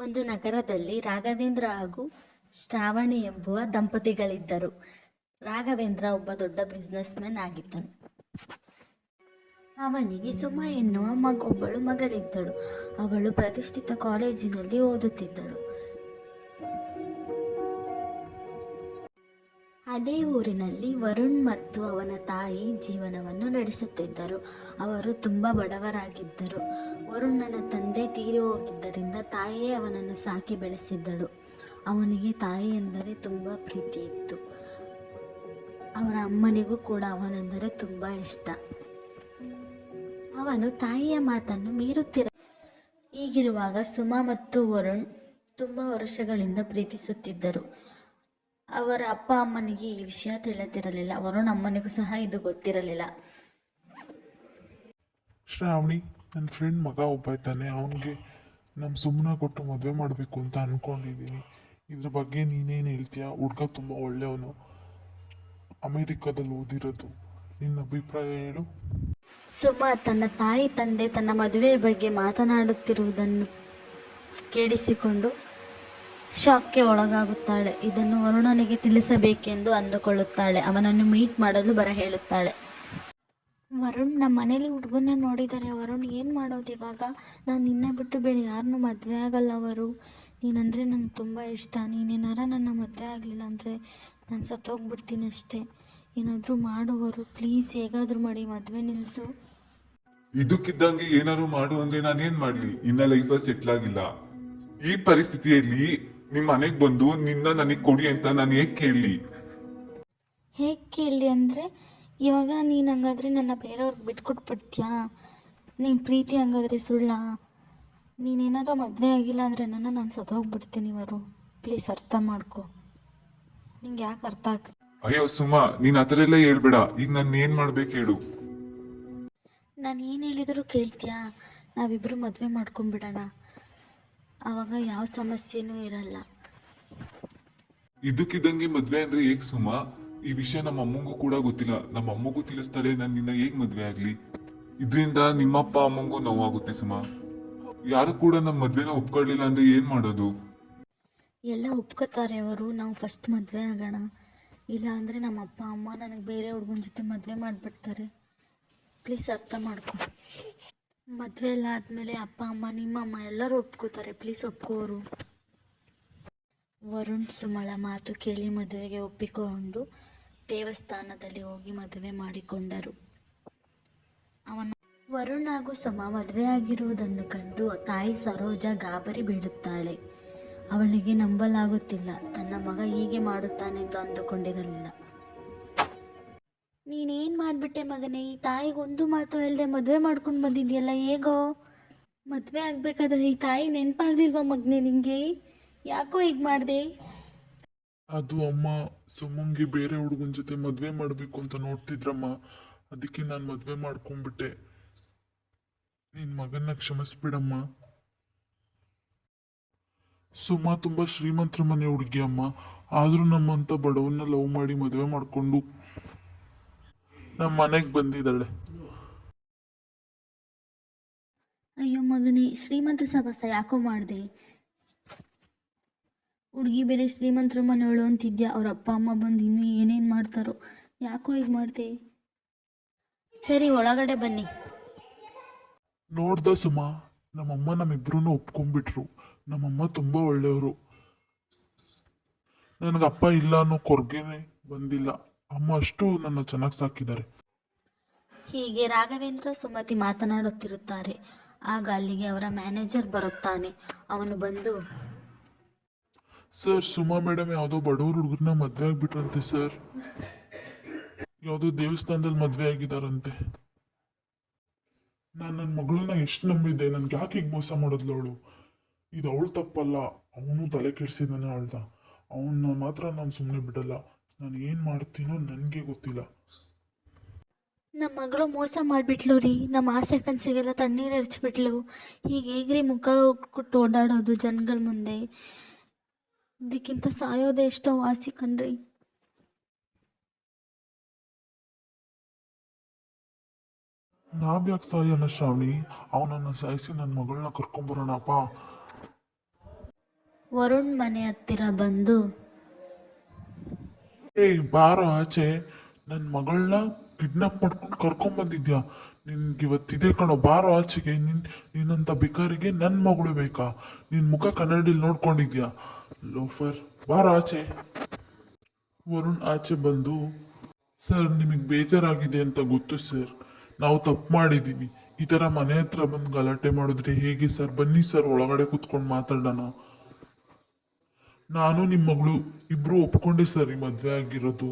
ಒಂದು ನಗರದಲ್ಲಿ ರಾಘವೇಂದ್ರ ಹಾಗೂ ಶ್ರಾವಣಿ ಎಂಬುವ ದಂಪತಿಗಳಿದ್ದರು. ರಾಘವೇಂದ್ರ ಒಬ್ಬ ದೊಡ್ಡ ಬಿಸ್ನೆಸ್ ಮ್ಯಾನ್ ಆಗಿದ್ದನು. ಅವನಿಗೆ ಸುಮಾ ಎನ್ನುವ ಒಬ್ಬಳು ಮಗಳಿದ್ದಳು. ಅವಳು ಪ್ರತಿಷ್ಠಿತ ಕಾಲೇಜಿನಲ್ಲಿ ಓದುತ್ತಿದ್ದಳು. ಅದೇ ಊರಿನಲ್ಲಿ ವರುಣ್ ಮತ್ತು ಅವನ ತಾಯಿ ಜೀವನವನ್ನು ನಡೆಸುತ್ತಿದ್ದರು. ಅವರು ತುಂಬ ಬಡವರಾಗಿದ್ದರು. ವರುಣನ ತಂದೆ ತೀರಿ ಹೋಗಿದ್ದರಿಂದ ತಾಯಿಯೇ ಅವನನ್ನು ಸಾಕಿ ಬೆಳೆಸಿದ್ದಳು. ಅವನಿಗೆ ತಾಯಿ ಎಂದರೆ ತುಂಬ ಪ್ರೀತಿ ಇತ್ತು. ಅವರ ಅಮ್ಮನಿಗೂ ಕೂಡ ಅವನೆಂದರೆ ತುಂಬ ಇಷ್ಟ. ಅವನು ತಾಯಿಯ ಮಾತನ್ನು ಮೀರುತ್ತಿರ. ಹೀಗಿರುವಾಗ ಸುಮಾ ಮತ್ತು ವರುಣ್ ತುಂಬ ವರ್ಷಗಳಿಂದ ಪ್ರೀತಿಸುತ್ತಿದ್ದರು. ಅವರ ಅಪ್ಪ ಅಮ್ಮನಿಗೆ ಈ ವಿಷಯ ತಿಳಿದಿರಲಿಲ್ಲ. ವರುಣ್ ಅಮ್ಮನಿಗೂ ಸಹ ಇದು ಗೊತ್ತಿರಲಿಲ್ಲ. ಶ್ರಾವಣಿ, ನನ್ನ ಫ್ರೆಂಡ್ ಮಗ ಒಬ್ಬ ಇದ್ದಾನೆ, ಅವನಿಗೆ ನಮ್ಮ ಸುಮ್ಮನ ಕೊಟ್ಟು ಮದುವೆ ಮಾಡಬೇಕು ಅಂತ ಅಂದ್ಕೊಂಡಿದ್ದೀನಿ. ಇದ್ರ ಬಗ್ಗೆ ನೀನೇನು ಹೇಳ್ತೀಯ? ಹುಡುಗ ತುಂಬ ಒಳ್ಳೆಯವನು, ಅಮೇರಿಕಾದಲ್ಲಿ ಓದಿರೋದು. ನಿನ್ನ ಅಭಿಪ್ರಾಯ ಹೇಳು. ಸುಮಾ ತನ್ನ ತಾಯಿ ತಂದೆ ತನ್ನ ಮದುವೆ ಬಗ್ಗೆ ಮಾತನಾಡುತ್ತಿರುವುದನ್ನು ಕೇಳಿಸಿಕೊಂಡು ಶಾಕ್ಗೆ ಒಳಗಾಗುತ್ತಾಳೆ. ಇದನ್ನು ವರುಣನಿಗೆ ತಿಳಿಸಬೇಕೆಂದು ಅಂದುಕೊಳ್ಳುತ್ತಾಳೆ. ಅವನನ್ನು ಮೀಟ್ ಮಾಡಲು ಹೇಳುತ್ತಾಳೆ. ವರುಣ್, ನಮ್ಮ ಮನೇಲಿ ಹುಡುಗನ ನೋಡಿದ್ದಾರೆ. ವರುಣ್, ಏನು ಮಾಡೋದು ಇವಾಗ? ನಾನು ನಿನ್ನೆ ಬಿಟ್ಟು ಬೇರೆ ಯಾರನ್ನೂ ಮದುವೆ ಆಗಲ್ಲ. ನೀನಂದರೆ ನಂಗೆ ತುಂಬ ಇಷ್ಟ. ನೀನೇನಾರ ನನ್ನ ಮದುವೆ ಆಗಲಿಲ್ಲ ಅಂದರೆ ನಾನು ಸತ್ತೋಗ್ಬಿಡ್ತೀನಿ ಅಷ್ಟೇ. ಏನಾದರೂ ಮಾಡುವರು, ಪ್ಲೀಸ್, ಹೇಗಾದರೂ ಮಾಡಿ ಮದುವೆ ನಿಲ್ಲಿಸು. ಇದಕ್ಕಿದ್ದಂಗೆ ಏನಾದ್ರು ಮಾಡು ಅಂದ್ರೆ ನಾನೇನ್ ಮಾಡ್ಲಿ? ಇನ್ನ ಲೈಫ್ ಸೆಟ್ಲ್ ಆಗಿಲ್ಲ. ಈ ಪರಿಸ್ಥಿತಿಯಲ್ಲಿ ನಿಮ್ ಮನೆಗ್ ಬಂದು ನಿನ್ನ ನನಗ್ ಕೊಡಿ ಅಂತ ನಾನು ಹೇಗ್ ಕೇಳಲಿ? ಹೇಗೆ ಕೇಳಲಿ ಅಂದರೆ, ಇವಾಗ ನೀನು ಹಂಗಾದ್ರೆ ನನ್ನ ಬೇರೆಯವ್ರಿಗೆ ಬಿಟ್ಕೊಟ್ಬಿಡ್ತೀಯಾ? ನೀನು ಪ್ರೀತಿ ಹಂಗಾದ್ರೆ ಸುಳ್ಳ? ನೀನೇನಾರ ಮದುವೆ ಆಗಿಲ್ಲ ಅಂದರೆ ನಾನು ಸತ್ತೋಗ್ಬಿಡ್ತೀನಿ. ಇವರು ಪ್ಲೀಸ್ ಅರ್ಥ ಮಾಡ್ಕೊ. ನಿಂಗೆ ಯಾಕೆ ಅರ್ಥ ಆಗ್ತದೆ? ಅಯ್ಯೋ ಸುಮಾ, ನೀನ್ ಆ ಥರ ಎಲ್ಲ ಹೇಳ್ಬೇಡ. ಈಗ ನಾನು ಏನ್ ಮಾಡ್ಬೇಕು ಹೇಳು? ನಾನು ಏನು ಹೇಳಿದರೂ ಕೇಳ್ತೀಯಾ? ನಾವಿಬ್ಬರು ಮದುವೆ ಮಾಡ್ಕೊಂಬಿಡೋಣ. ಆವಾಗ ಯಾವ ಸಮಸ್ಯೆನೂ ಇರಲ್ಲ. ಇದಕ್ಕಿದ್ದಂಗೆ ಮದ್ವೆ ಅಂದ್ರೆ ಹೇಗ್ ಸುಮಾ? ಈ ವಿಷಯ ನಮ್ಮ ಅಮ್ಮಂಗೂ ಕೂಡ ಗೊತ್ತಿಲ್ಲ. ನಮ್ಮ ಅಮ್ಮಗೂ ತಿಳಿಸ್ತಾಳೆ, ನಾನು ನಿನ್ನ ಹೇಗ್ ಮದ್ವೆ ಆಗ್ಲಿ? ಇದರಿಂದ ನಿಮ್ಮಪ್ಪ ಅಮ್ಮಂಗೂ ನೋವಾಗುತ್ತೆ ಸುಮಾ. ಯಾರು ಕೂಡ ನಮ್ಮ ಮದ್ವೆನ ಒಪ್ಕೊಳ್ಳಿಲ್ಲ ಅಂದ್ರೆ ಏನ್ ಮಾಡೋದು? ಎಲ್ಲ ಒಪ್ಕೋತಾರೆ ಅವರು. ನಾವು ಫಸ್ಟ್ ಮದುವೆ ಆಗೋಣ. ಇಲ್ಲ ಅಂದರೆ ನಮ್ಮ ಅಪ್ಪ ಅಮ್ಮ ನನಗೆ ಬೇರೆ ಹುಡುಗನ ಜೊತೆ ಮದುವೆ ಮಾಡಿಬಿಡ್ತಾರೆ. ಪ್ಲೀಸ್ ಅರ್ಥ ಮಾಡ್ಕೊ. ಮದುವೆ ಎಲ್ಲ ಆದಮೇಲೆ ಅಪ್ಪ ಅಮ್ಮ ನಿಮ್ಮಮ್ಮ ಎಲ್ಲರೂ ಒಪ್ಕೋತಾರೆ. ಪ್ಲೀಸ್ ಒಪ್ಕೋರು. ವರುಣ್ ಸುಮಳ ಮಾತು ಕೇಳಿ ಮದುವೆಗೆ ಒಪ್ಪಿಕೊಂಡು ದೇವಸ್ಥಾನದಲ್ಲಿ ಹೋಗಿ ಮದುವೆ ಮಾಡಿಕೊಂಡರು. ವರುಣ್ ಹಾಗೂ ಸುಮ ಮದುವೆಯಾಗಿರುವುದನ್ನು ಕಂಡು ತಾಯಿ ಸರೋಜಾ ಗಾಬರಿ ಬೀಳುತ್ತಾಳೆ. ಅವಳಿಗೆ ನಂಬಲಾಗುತ್ತಿಲ್ಲ. ತನ್ನ ಮಗ ಹೀಗೆ ಮಾಡುತ್ತಾನೆಂದು ಅಂದುಕೊಂಡಿರಲಿಲ್ಲ. ನೀನೇನು ಮಾಡಿಬಿಟ್ಟೆ ಮಗನೇ? ಈ ತಾಯಿಗೊಂದು ಮಾತು ಹೇಳದೆ ಮದುವೆ ಮಾಡ್ಕೊಂಡು ಬಂದಿದ್ಯಲ್ಲ, ಹೇಗೋ? ಮದುವೆ ಆಗಬೇಕಾದ್ರೆ ಈ ತಾಯಿ ನೆನಪಾಗ್ಲಿಲ್ವಾ ಮಗನೇ ನಿಂಗೆ? ಯಾಕೋ ಹೀಗೆ ಮಾಡಿದೆ? ಅದು ಅಮ್ಮ, ಸುಮ್ಮಂಗೆ ಬೇರೆ ಹುಡುಗನ ಜೊತೆ ಮದ್ವೆ ಮಾಡ್ಬೇಕು ಅಂತ ನೋಡ್ತಿದ್ರಮ್ಮ. ಅದಕ್ಕೆ ನಾನು ಮದ್ವೆ ಮಾಡ್ಕೊಂಡ್ಬಿಟ್ಟೆ. ನಿನ್ ಮಗನ್ನ ಕ್ಷಮಿಸ್ಬಿಡಮ್ಮ. ಸುಮಾ ತುಂಬಾ ಶ್ರೀಮಂತರ ಮನೆ ಹುಡುಗಿ ಅಮ್ಮ. ಆದ್ರೂ ನಮ್ಮಂತ ಬಡವನ್ನ ಲವ್ ಮಾಡಿ ಮದುವೆ ಮಾಡ್ಕೊಂಡು ನಮ್ಮ ಮನೆಗೆ ಬಂದಿದ್ದಾಳೆ. ಅಯ್ಯೋ ಮಗನೇ, ಶ್ರೀಮಂತರ ಸಹವಾಸ ಯಾಕೋ ಮಾಡಿದೆ? ಹುಡುಗಿ ಬೇರೆ ಶ್ರೀಮಂತರ ಮನೆಯವಳು ಅಂತಿದ್ಯಾ. ಅವ್ರ ಅಪ್ಪ ಅಮ್ಮ ಬಂದು ಇನ್ನೂ ಏನೇನು ಮಾಡ್ತಾರೋ. ಯಾಕೋ ಹೀಗೆ ಮಾಡಿದೆ? ಸರಿ, ಒಳಗಡೆ ಬನ್ನಿ. ನೋಡ್ದ ಸುಮಾ, ನಮ್ಮಮ್ಮ ನಮ್ಮಿಬ್ರು ಒಪ್ಕೊಂಡ್ಬಿಟ್ರು. ನಮ್ಮಮ್ಮ ತುಂಬಾ ಒಳ್ಳೆಯವರು. ನನಗೆ ಅಪ್ಪ ಇಲ್ಲ ಅನ್ನೋ ಕೊರ್ಗೆನೆ ಬಂದಿಲ್ಲ. ಅಮ್ಮ ಅಷ್ಟು ನನ್ನ ಚೆನ್ನಾಗಿ ಸಾಕಿದ್ದಾರೆ. ಹೀಗೆ ರಾಘವೇಂದ್ರ ಸುಮತಿ ಮಾತನಾಡುತ್ತಿರುತ್ತಾರೆ. ಆಗ ಅಲ್ಲಿಗೆ ಅವರ ಮ್ಯಾನೇಜರ್ ಬರುತ್ತಾನೆ. ಅವನು ಬಂದು, ಸರ್, ಸುಮಾ ಮೇಡಮ್ ಯಾವುದೋ ಬಡವ್ರ ಹುಡುಗರನ್ನ ಮದ್ವೆ ಆಗ್ಬಿಟ್ರಂತೆ ಸರ್. ಯಾವುದೋ ದೇವಸ್ಥಾನದಲ್ಲಿ ಮದ್ವೆ ಆಗಿದಾರಂತೆ. ನಾನು ನನ್ನ ಮಗಳನ್ನ ಎಷ್ಟು ನಂಬಿದ್ದೆ. ನನ್ಗೆ ಯಾಕೆ ಈಗ ಮೋಸ ಮಾಡಿದ್ಲು ಅವಳು? ಇದು ಅವಳು ತಪ್ಪಲ್ಲ. ಅವನು ತಲೆ ಕೆಡಿಸಿದಾನೆ ಅವಳ್ದ. ಅವನ್ನ ಮಾತ್ರ ನಾನು ಸುಮ್ಮನೆ ಬಿಡಲ್ಲ. ನಾನು ಏನು ಮಾಡ್ತೀನೋ ನನಗೆ ಗೊತ್ತಿಲ್ಲ. ನಮ್ಮ ಮಗಳು ಮೋಸ ಮಾಡಿಬಿಟ್ಲು ರೀ. ನಮ್ಮ ಆಸೆ ಕನಸಿಗೆಲ್ಲ ತಣ್ಣೀರು ಎರಚಿಬಿಟ್ಲು. ಹೀಗೆ ಹೇಗ್ರಿ ಮುಖ ಕೊಟ್ಟು ಓಡಾಡೋದು ಜನಗಳ ಮುಂದೆ? ಇದಕ್ಕಿಂತ ಸಾಯೋದೇ ಎಷ್ಟೋ ವಾಸಿ ಕಣ್ರಿ. ನಾವ್ಯಾಕೆ ಸಾಯೋಣ ಶ್ರಾವಣಿ? ಅವನನ್ನ ಸಾಯಿಸಿ ನನ್ನ ಮಗಳನ್ನ ಕರ್ಕೊಂಬರೋಣಪ್ಪ. ವರುಣ್ ಮನೆ ಹತ್ತಿರ ಬಂದು ಏಯ್ ಬಾರೋ ಆಚೆ, ನನ್ನ ಮಗಳನ್ನ ಕಿಡ್ನಾಪ್ ಮಾಡ್ಕೊಂಡು ಕರ್ಕೊಂಬಂದಿದ್ಯಾ? ನಿನ್ಗೆ ಇವತ್ತಿದೆ ಕಣೋ, ಬಾರೋ ಆಚೆಗೆ. ನಿನ್ನಂತ ಬಿಕಾರಿಗೆ ನನ್ನ ಮಗಳು ಬೇಕಾ? ನಿನ್ ಮುಖ ಕನ್ನಡಿಲಿ ನೋಡ್ಕೊಂಡಿದ್ಯಾ ಲೋಫರ್? ಬಾರೋ ಆಚೆ. ವರುಣ್ ಆಚೆ ಬಂದು, ಸರ್ ನಿಮಗೆ ಬೇಜಾರಾಗಿದೆ ಅಂತ ಗೊತ್ತು ಸರ್, ನಾವು ತಪ್ಪು ಮಾಡಿದ್ದೀವಿ. ಈ ಥರ ಮನೆ ಹತ್ರ ಬಂದು ಗಲಾಟೆ ಮಾಡಿದ್ರೆ ಹೇಗೆ ಸರ್? ಬನ್ನಿ ಸರ್ ಒಳಗಡೆ ಕೂತ್ಕೊಂಡು ಮಾತಾಡೋಣ. ನಾನು ನಿಮ್ಮ ಮಗಳು ಇಬ್ರು ಒಪ್ಕೊಂಡೆ ಸರ್ ಈ ಮದುವೆ ಆಗಿರೋದು.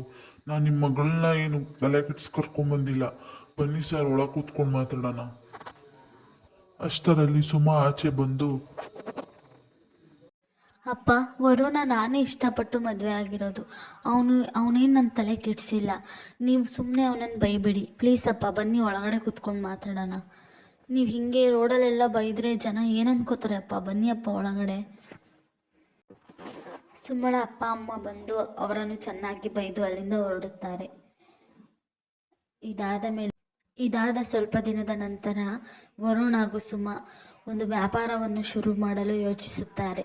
ನಾನು ನಿಮ್ಮ ಮಗಳನ್ನ ಏನು ತಲೆ ಕೆಡ್ಸ್ ಕರ್ಕೊಂಬಂದಿಲ್ಲ. ಬನ್ನಿ ಸರ್ ಒಳಗೆ ಕೂತ್ಕೊಂಡು ಮಾತಾಡೋಣ. ಅಷ್ಟರಲ್ಲಿ ಸುಮಾ ಆಚೆ ಬಂದು, ಅಪ್ಪ, ವರುಣ ನಾನೇ ಇಷ್ಟಪಟ್ಟು ಮದುವೆ ಆಗಿರೋದು. ಅವನೇನು ನನ್ನ ತಲೆ ಕೆಡಿಸಿಲ್ಲ. ನೀವು ಸುಮ್ಮನೆ ಅವನನ್ನು ಬೈಬೇಡಿ ಪ್ಲೀಸ್ ಅಪ್ಪ. ಬನ್ನಿ ಒಳಗಡೆ ಕೂತ್ಕೊಂಡು ಮಾತಾಡೋಣ. ನೀವು ಹೀಗೆ ರೋಡಲ್ಲೆಲ್ಲ ಬೈದರೆ ಜನ ಏನು ಅನ್ಕೋತಾರೆ ಅಪ್ಪ. ಬನ್ನಿ ಅಪ್ಪ ಒಳಗಡೆ. ಸುಮಳ ಅಪ್ಪ ಅಮ್ಮ ಬಂದು ಅವರನ್ನು ಚೆನ್ನಾಗಿ ಬೈದು ಅಲ್ಲಿಂದ ಹೊರಡುತ್ತಾರೆ. ಇದಾದ ಸ್ವಲ್ಪ ದಿನದ ನಂತರ ವರುಣ್ ಹಾಗೂ ಸುಮಾ ಒಂದು ವ್ಯಾಪಾರವನ್ನು ಶುರು ಮಾಡಲು ಯೋಚಿಸುತ್ತಾರೆ.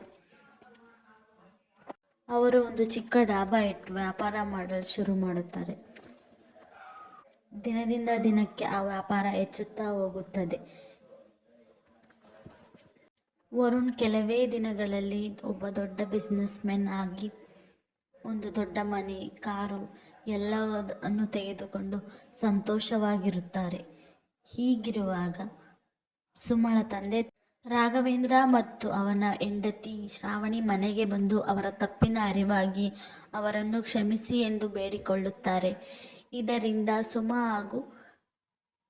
ಅವರು ಒಂದು ಚಿಕ್ಕ ಡಾಬಾ ಇಟ್ಟು ವ್ಯಾಪಾರ ಮಾಡಲು ಶುರು ಮಾಡುತ್ತಾರೆ. ದಿನದಿಂದ ದಿನಕ್ಕೆ ಆ ವ್ಯಾಪಾರ ಹೆಚ್ಚುತ್ತಾ ಹೋಗುತ್ತದೆ. ವರುಣ್ ಕೆಲವೇ ದಿನಗಳಲ್ಲಿ ಒಬ್ಬ ದೊಡ್ಡ ಬಿಸ್ನೆಸ್ ಮೆನ್ ಆಗಿ ಒಂದು ದೊಡ್ಡ ಮನೆ, ಕಾರು ಎಲ್ಲವನ್ನು ತೆಗೆದುಕೊಂಡು ಸಂತೋಷವಾಗಿರುತ್ತಾರೆ. ಹೀಗಿರುವಾಗ ಸುಮಳ ತಂದೆ ರಾಘವೇಂದ್ರ ಮತ್ತು ಅವನ ಹೆಂಡತಿ ಶ್ರಾವಣಿ ಮನೆಗೆ ಬಂದು ಅವರ ತಪ್ಪಿನ ಅರಿವಾಗಿ ಅವರನ್ನು ಕ್ಷಮಿಸಿ ಎಂದು ಬೇಡಿಕೊಳ್ಳುತ್ತಾರೆ. ಇದರಿಂದ ಸುಮಾ ಹಾಗೂ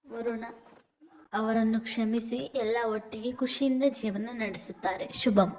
ವರುಣ ಅವರನ್ನು ಕ್ಷಮಿಸಿ ಎಲ್ಲ ಒಟ್ಟಿಗೆ ಖುಷಿಯಿಂದ ಜೀವನ ನಡೆಸುತ್ತಾರೆ. ಶುಭಂ.